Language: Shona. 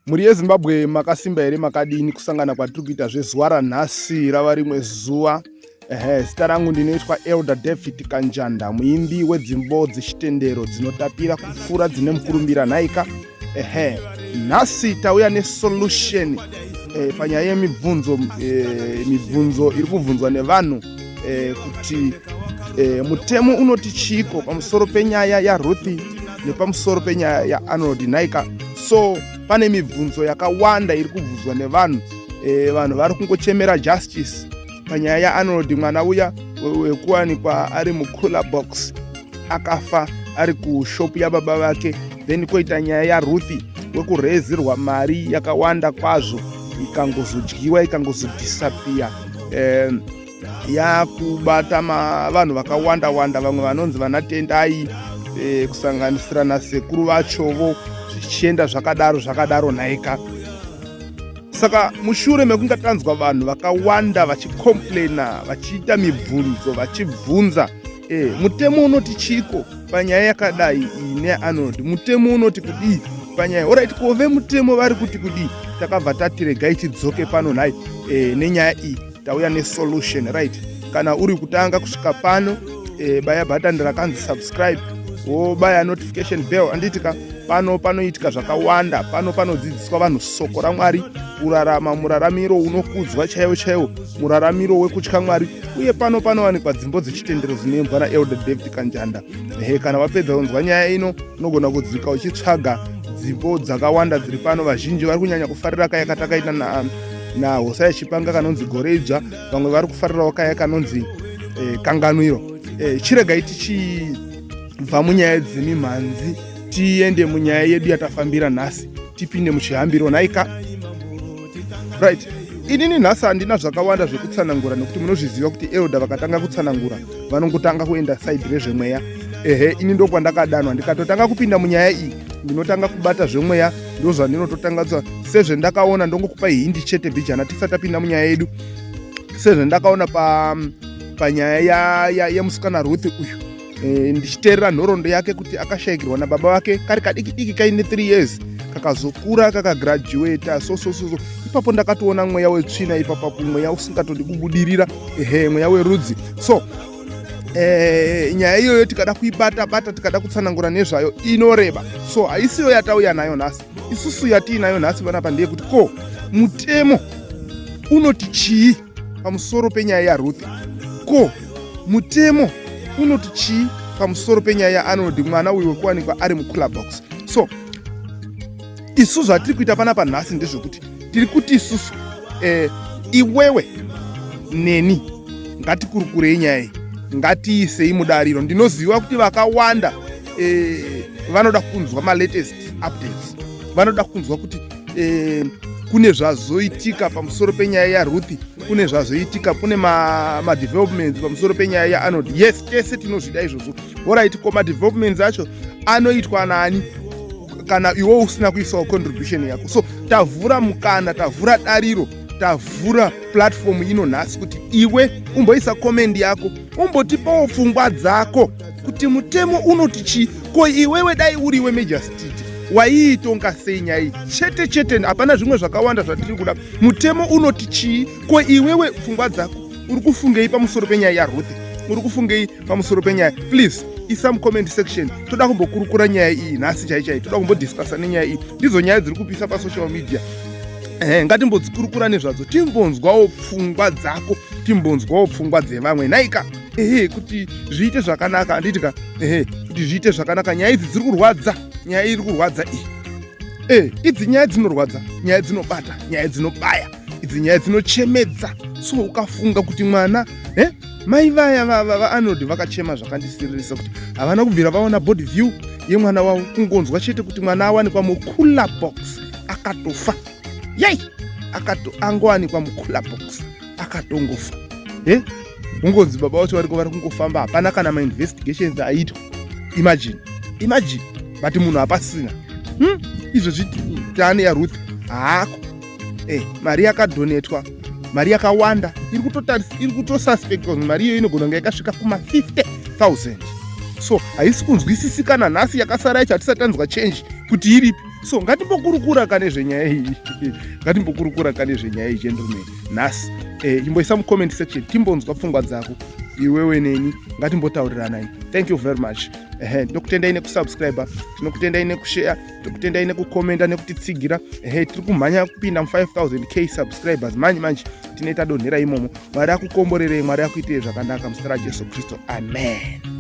Muri yeZimbabwe makasimba here makadini kusangana kwatiri kuita zvezuva ranhasi rava rimwe zuva. Zita rangu ndinoitwa Elder David Kanjanda, muimbi wedzimbo dzechitendero dzinotapira kupfuura dzine mukurumbira nhaika. Nhasi tauya nesolution panyaya yemibvunzo iri kubvunzwa nevanhu kuti mutemo unoti chiko pamusoro penyaya yaRuth nepamusoro penyaya yaArnold Nhaika. So pane mibvunzo yakawanda iri kubvunzwa nevanhu. Vanhu vari kungochemera justice panyaya yaArnold, mwana uya wekuwanikwa ari mucooler box akafa ari kushopu yababa vake. Then koita nyaya yaRuth wekurezerwa mari yakawanda kwazvo ikangozodyiwa ikangozodisappear. Yakubata vanhu vakawanda wanda, vamwe vanonzi vanatendai kusanganisira nasekuru vachovo, zvichienda zvakadaro nhaika. Saka mushure mekunge tanzwa vanhu vakawanda vachicomplaina, vachiita mibvunzo, vachibvunza mutemo unoti chiko panyaya yakadai iyi neArnold, mutemo unoti kudii panyaya. Alright, kove mutemo vari kuti kudii, takabva tati regai tidzoke pano nhai nenyaya iyi tauya nesolution. Right, kana uri kutanga kusvika pano, baya button rakanzi subscribe, wobaya notification bell. Anditika panoitika zvakawanda, panodzidziswa vanhu soko raMwari, kurarama muraramiro unokudzwa chaiwo, muraramiro wekutya Mwari, uye panowanikwa dzimbo dzechitendero dzinoimbwa naElder David Kanjanda. Kana wapedza kunzwa nyaya ino unogona kudzika uchitsvaga dzimbo dzakawanda dziri pano. Vazhinji vari kunyanya kufarira kaya katakaita naHosea Chipanga kanonzi Goredzva, vamwe vari kufarirawo kaya kanonzi Kanganwiro. Chiregai tichibva munyaya dzemimhanzi tiende munyaya yedu yatafambira nhasi, tipinde muchihambiro nhaika. Right, inini nhasi handina zvakawanda zvekutsanangura, nekuti munozviziva kuti Elder vakatanga kutsanangura vanongotanga kuenda side rezvemweya. Ini ndokwandakadanwa, ndikatotanga kupinda munyaya iyi ndinotanga kubata zvemweya, ndozvandinototanga sezvendakaona. Ndongokupa hindi chete bijana tisati tapinda munyaya yedu. Sezvendakaona panyaya yemusikana Ruth uyu, ndichiteerera nhoroondo yake kuti akashayikirwa nababa vake kari kadiki kaine 3 years, kakazokura kakagraduata so. Ipapo ndakatoona mweya wetsvina, ipapo mweya usingatodi kubudirira, mweya werudzi. So nyaya iyoyo tikada kuibata, tikada kutsanangura nezvayo inoreba. So haisiyo yatauya nayo nhasi. Isusu yatiinayo nhasi panapa ndeye kuti ko mutemo unoti chii pamusoro penyaya yaRuth, ko mutemo unoti chii pamusoro penyaya yaArnold, mwana uyu wekuwanikwa ari mucooler box. So isu zvatiri kuita panapa nhasi ndezvekuti tiri kuti isusu iwewe neni ngatikurukure nyaya iyi, ngatiisei mudariro. Ndinoziva kuti vakawanda vanoda kunzwa malatest updates, vanoda kunzwa kuti kune zvazoitika pamusoro penyaya yaRuth, kune zvazoitika, kune madevelopments pamusoro penyaya yaArnold. Yes, tese tinozvida izvozvo. Alright, ko madevelopments acho anoitwa nani kana iwe usina kuisawo contribution yako? So tavhura mukana, tavhura dariro, tavhura platform ino nhasi kuti iwe umboisa comment yako, umbotipawo pfungwa dzako kuti mutemo unoti chii. Ko iwewe dai uriwe Majesty waiitonga sei nyaya iyi? Chete hapana zvimwe zvakawanda zvatiri kuda. Mutemo unoti chii? Ko iwewe pfungwa dzako uri kufungei pamusoro penyaya yaRuth? Uri kufungei pamusoro penyaya? Please isa mucomment section. Toda kumbokurukura nyaya iyi nhasi chaichai, toda kumbodiscussa nenyaya iyi. Ndizo nyaya dziri kupisa pasocial media. Ngatimbodzikurukura nezvadzo, timbonzwawo pfungwa dzako, timbonzwawo pfungwa dzevamwe nhaika. Kuti zviite zvakanaka. Anditika kuti zviite zvakanaka. Nyaya idzi dziri kurwadza, nyaya iri kurwadza iyi. Idzi nyaya dzinorwadza, nyaya dzinobata, nyaya dzinobaya, idzi nyaya dzinochemedza. So ukafunga kuti mwana mai vaya vaArnold vakachema zvakandisiririsa kuti havana kubvira vaona body view yemwana wavo, kungonzwa chete kuti mwana awanikwa mucooler box akatofa. Yai, angowanikwa mucooler box akatongofa. Ungonzi baba vacho vari kungofamba, hapana kana mainvestigations aitwa. Imagine, but munhu hapasina. Izvo zvitani yaRuth haako. Mari yakadonetwa, mari yakawanda, iri kutosuspectwa kuti mari iyo inogona kunge yakasvika kuma50,000. So haisi kunzwisisika nhasi yakasara yacho hatisati tanzwa change kuti iripi. So ngatimbokurukura kane zvenyaya iyi ngatimbokurukura kane zvenyaya iyi gentlemen nhasi. Imboisa mucomment section timbonzwa pfungwa dzako iwewe neni, ngatimbotaurirana. Thank you very much. Ndinokutendai nekusubscribe, ndinokutendai nekushare, ndinokutendai nekukomenda nekutitsigira. Tiri kumhanya kupinda mu5000k subscribers manje tinoita donhera imomo. Mwari akukomborerei, Mwari akuitei zvakanaka muzita raJesu Kristu, amen.